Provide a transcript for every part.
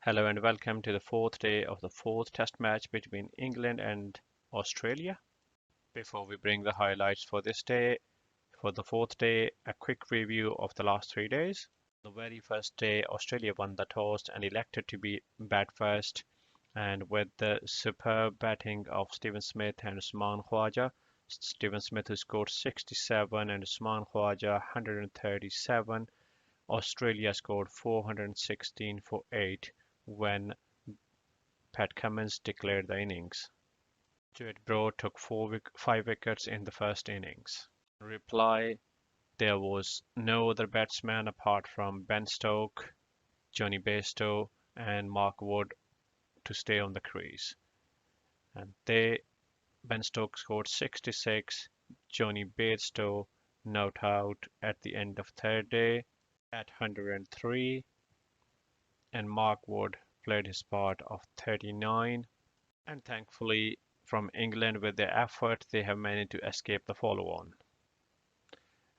Hello and welcome to the fourth day of the fourth test match between England and Australia. Before we bring the highlights for this day, for the fourth day, a quick review of the last 3 days. The very first day, Australia won the toss and elected to bat first, and with the superb batting of Steven Smith and Usman Khawaja, Steven Smith who scored 67 and Usman Khawaja 137, Australia scored 416 for 8 when Pat Cummins declared the innings. Stuart Broad took 5 wickets in the first innings. In reply, there was no other batsman apart from Ben Stokes, Johnny Bairstow and Mark Wood to stay on the crease. And Ben Stokes scored 66, Johnny Bairstow not out at the end of third day at 103, and Mark Wood played his part of 39. And thankfully, from England, with their effort, they have managed to escape the follow-on.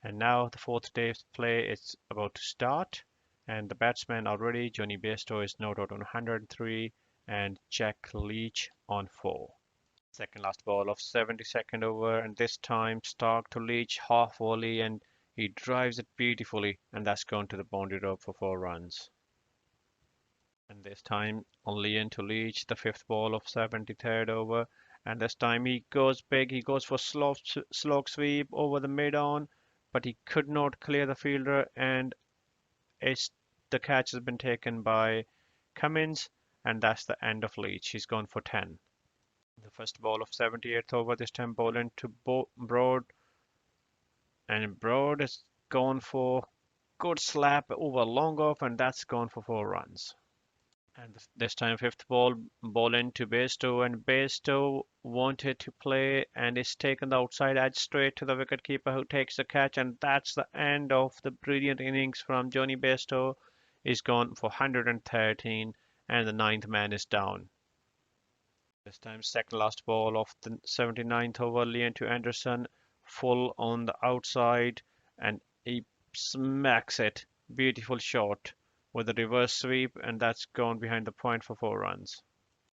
And now the fourth day's play is about to start, and the batsman already, Johnny Bairstow, is not out on 103, and Jack Leach on 4. Second last ball of 72nd over, and this time Stark to Leach, half volley, and he drives it beautifully, and that's gone to the boundary rope for 4 runs. And this time on Leon to Leach, the 5th ball of 73rd over, and this time he goes big, he goes for slow sweep over the mid-on, but he could not clear the fielder, and the catch has been taken by Cummins, and that's the end of Leach. He's gone for 10. The first ball of 78th over, this time bowling to Broad, and Broad has gone for good slap over long off, and that's gone for 4 runs. And this time 5th ball into Bairstow, and Bairstow wanted to play and is taken the outside edge straight to the wicketkeeper who takes the catch, and that's the end of the brilliant innings from Johnny Bairstow. He's gone for 113 and the 9th man is down. This time second last ball of the 79th over, Leon to Anderson, full on the outside, and he smacks it. Beautiful shot with a reverse sweep, and that's gone behind the point for 4 runs.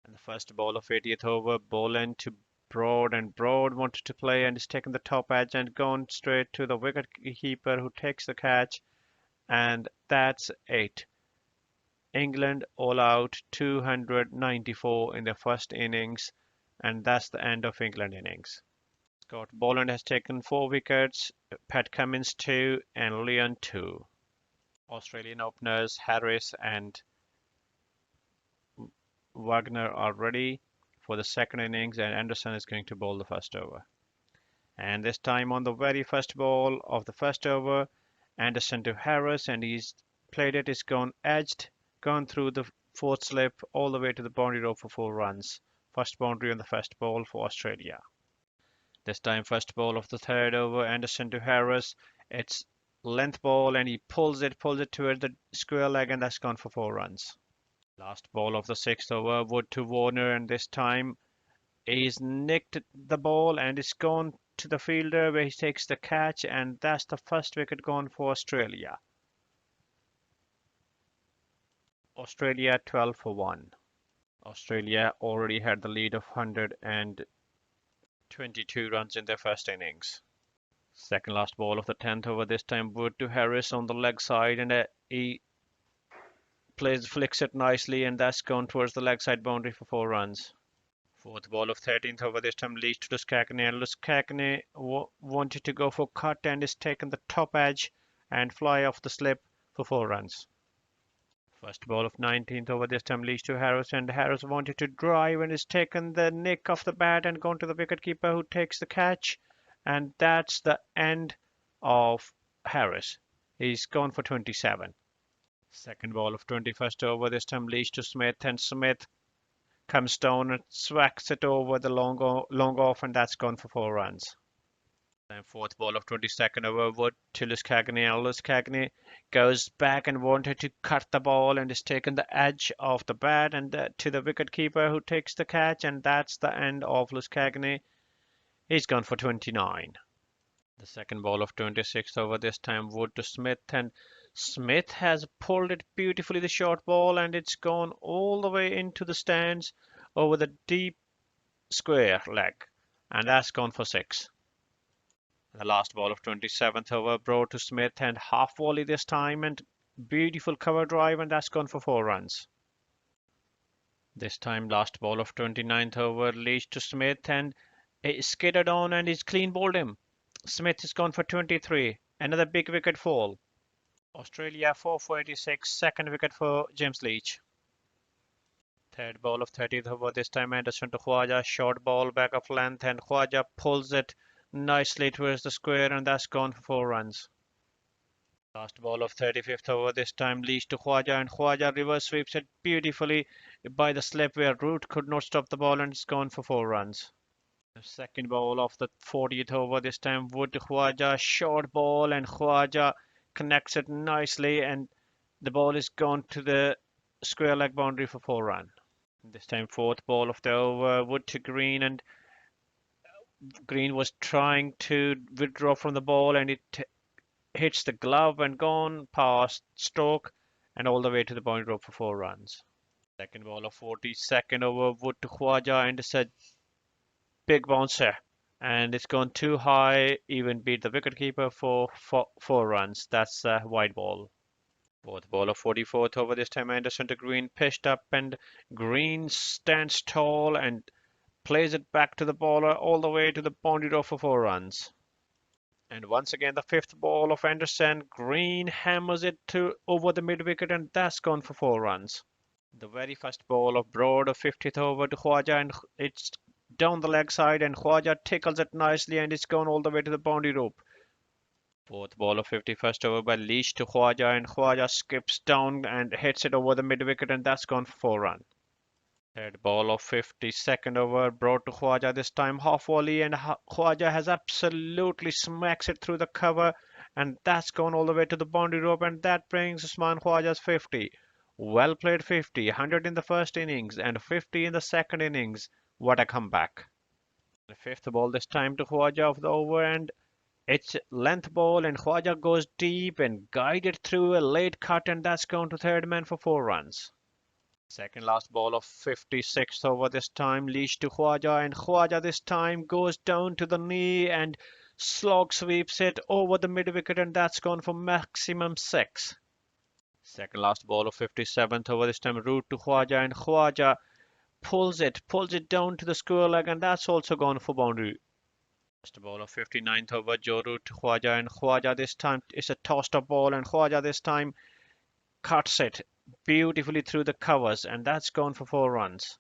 And the first ball of 80th over, Boland to Broad, and Broad wanted to play and is taken the top edge and gone straight to the wicketkeeper who takes the catch, and that's it. England all out 294 in their first innings, and that's the end of England innings. Scott Boland has taken 4 wickets, Pat Cummins 2 and Leon 2. Australian openers Harris and Wagner are ready for the second innings, and Anderson is going to bowl the first over. And this time on the very first ball of the first over, Anderson to Harris, and he's played it, it's gone edged, gone through the 4th slip all the way to the boundary rope for 4 runs. First boundary on the first ball for Australia. This time first ball of the 3rd over, Anderson to Harris, it's length ball and he pulls it towards the square leg, and that's gone for 4 runs. Last ball of the 6th over, Wood to Warner, and this time he's nicked the ball and it's gone to the fielder where he takes the catch, and that's the first wicket gone for Australia. Australia 12 for 1. Australia already had the lead of 122 runs in their first innings. Second last ball of the 10th over, this time Wood to Harris on the leg side, and he flicks it nicely, and that's gone towards the leg side boundary for 4 runs. Fourth ball of 13th over, this time Leach to Luskakny, and Luskakny wanted to go for cut and is taken the top edge and fly off the slip for 4 runs. First ball of 19th over, this time Leach to Harris, and Harris wanted to drive and is taken the nick of the bat and gone to the wicketkeeper who takes the catch, and that's the end of Harris. He's gone for 27. Second ball of 21st over, this time Leach to Smith, and Smith comes down and swacks it over the long off, and that's gone for 4 runs. Then fourth ball of 22nd over, Wood to Luskakny, and Luskakny goes back and wanted to cut the ball and is taken the edge of the bat and to the wicketkeeper who takes the catch, and that's the end of Luskakny. He's gone for 29. The second ball of 26th over, this time Wood to Smith, and Smith has pulled it beautifully, the short ball, and it's gone all the way into the stands over the deep square leg, and that's gone for 6. The last ball of 27th over brought to Smith and half volley this time, and beautiful cover drive, and that's gone for 4 runs. This time last ball of 29th over leads to Smith and it skidded on and he's clean bowled him. Smith has gone for 23. Another big wicket fall. Australia 4 for 86. Second wicket for James Leach. Third ball of 30th over, this time Anderson to Khwaja. Short ball back of length and Khwaja pulls it nicely towards the square and that's gone for 4 runs. Last ball of 35th over, this time Leach to Khwaja and Khwaja reverse sweeps it beautifully by the slip where Root could not stop the ball and it's gone for 4 runs. The second ball of the 40th over, this time Wood to Khwaja, short ball and Khwaja connects it nicely and the ball is gone to the square leg boundary for 4 runs. This time fourth ball of the over, Wood to Green and Green was trying to withdraw from the ball and it hits the glove and gone past Stoke and all the way to the boundary rope for 4 runs. Second ball of 42nd over, Wood to Khwaja and it's a big bouncer and it's gone too high, even beat the wicketkeeper for 4 runs. That's a wide ball. Fourth ball of 44th over, this time Anderson to Green, pitched up and Green stands tall and plays it back to the bowler all the way to the boundary rope for 4 runs. And once again the fifth ball of Anderson, Green hammers it to over the mid wicket and that's gone for 4 runs. The very first ball of Broad of 50th over to Khwaja and it's down the leg side and Khwaja tickles it nicely and it's gone all the way to the boundary rope. Fourth ball of 51st over by Leach to Khwaja and Khwaja skips down and hits it over the mid wicket and that's gone for 4 runs. Third ball of 52nd over brought to Khwaja, this time half volley and Khwaja has absolutely smacks it through the cover and that's gone all the way to the boundary rope and that brings Usman Khwaja's 50. Well played 50, 100 in the first innings and 50 in the second innings. What a comeback. The fifth ball this time to Khwaja of the over and it's length ball and Khwaja goes deep and guided through a late cut and that's gone to third man for 4 runs. Second last ball of 56th over, this time Leach to Khwaja and Khwaja this time goes down to the knee and slog sweeps it over the mid wicket and that's gone for maximum 6. Second last ball of 57th over, this time Root to Khwaja and Khwaja pulls it down to the square leg and that's also gone for boundary. Last ball of 59th over, Joe Root to Khwaja and Khwaja this time it's a tossed up ball and Khwaja this time cuts it beautifully through the covers and that's gone for 4 runs.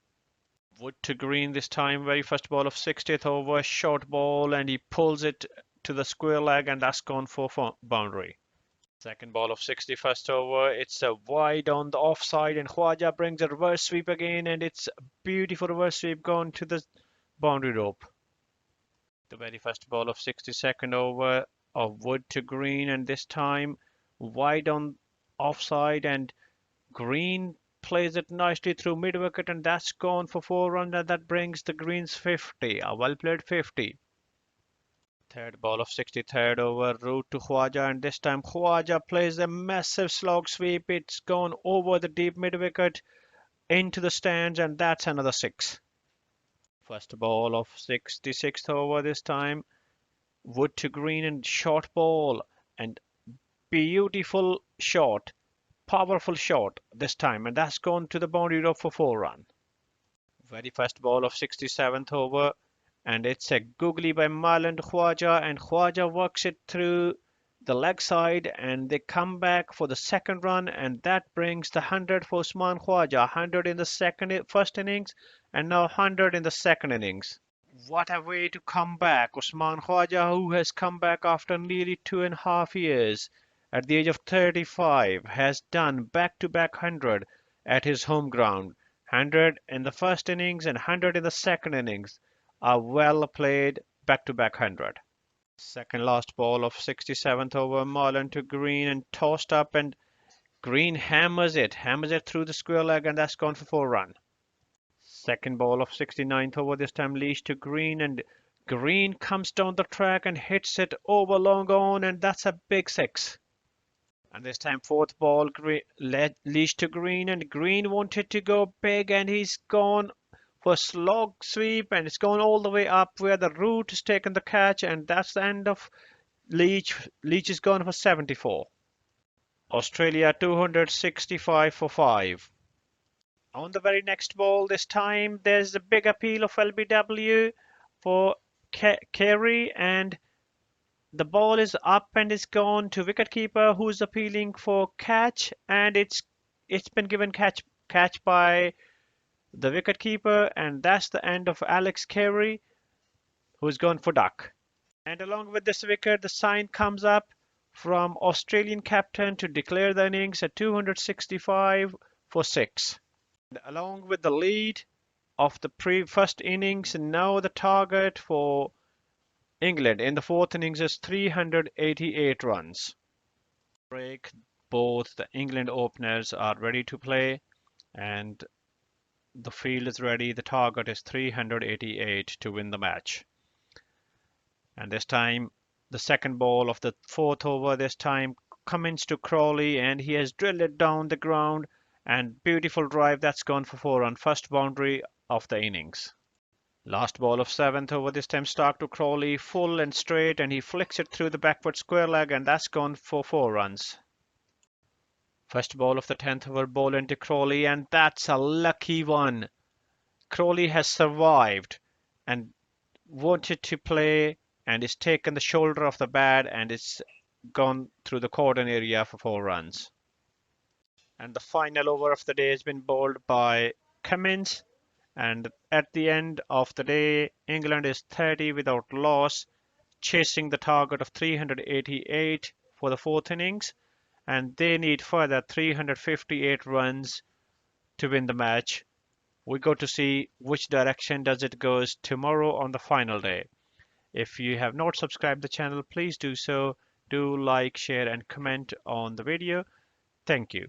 Wood to Green this time, very first ball of 60th over, short ball and he pulls it to the square leg and that's gone for boundary. Second ball of 61st over, it's a wide on the offside and Khwaja brings a reverse sweep again and it's a beautiful reverse sweep gone to the boundary rope. The very first ball of 62nd over of Wood to Green and this time wide on offside and Green plays it nicely through mid wicket and that's gone for 4 runs and that brings the Greens 50, a well played 50. Third ball of 63rd over, Root to Khwaja and this time Khwaja plays a massive slog sweep. It's gone over the deep mid wicket into the stands and that's another 6. First ball of 66th over, this time Wood to Green and short ball and beautiful shot, powerful shot this time and that's gone to the boundary rope for 4 runs. Very first ball of 67th over and it's a googly by Marlon to Khwaja and Khwaja works it through the leg side and they come back for the second run and that brings the 100 for Usman Khwaja, 100 in the first innings and now 100 in the second innings. What a way to come back. Usman Khwaja, who has come back after nearly 2.5 years at the age of 35, has done back-to-back 100 at his home ground. 100 in the first innings and 100 in the second innings. A well played back-to-back 100. Second last ball of 67th over, Marlon to Green and tossed up and Green hammers it through the square leg and that's gone for 4 runs. Second ball of 69th over, this time Leach to Green and Green comes down the track and hits it over long on and that's a big 6. And this time fourth ball leash to Green, and Green wanted to go big, and he's gone for a slog sweep, and it's gone all the way up where the root has taken the catch, and that's the end of Leach. Leach is gone for 74. Australia 265 for 5. On the very next ball, this time there's a big appeal of LBW for Carey, and the ball is up and is gone to wicketkeeper, who's appealing for catch, and it's been given catch by the wicketkeeper, and that's the end of Alex Carey, who's gone for duck. And along with this wicket, the sign comes up from Australian captain to declare the innings at 265 for 6. And along with the lead of the first innings, and now the target for England in the fourth innings is 388 runs. Break, both the England openers are ready to play, and the field is ready. The target is 388 to win the match. And this time, the second ball of the fourth over, this time Cummins to Crawley, and he has drilled it down the ground, and beautiful drive that's gone for 4 on first boundary of the innings. Last ball of seventh over, this time Stark to Crawley, full and straight, and he flicks it through the backward square leg, and that's gone for 4 runs. First ball of the 10th over, ball into Crawley, and that's a lucky one. Crawley has survived and wanted to play, and it's taken the shoulder of the bat, and it's gone through the cordon area for 4 runs. And the final over of the day has been bowled by Cummins. And at the end of the day, England is 30 without loss, chasing the target of 388 for the fourth innings, and they need further 358 runs to win the match. We go to see which direction does it goes tomorrow on the final day. If you have not subscribed the channel, please do so. Do like, share, and comment on the video. Thank you.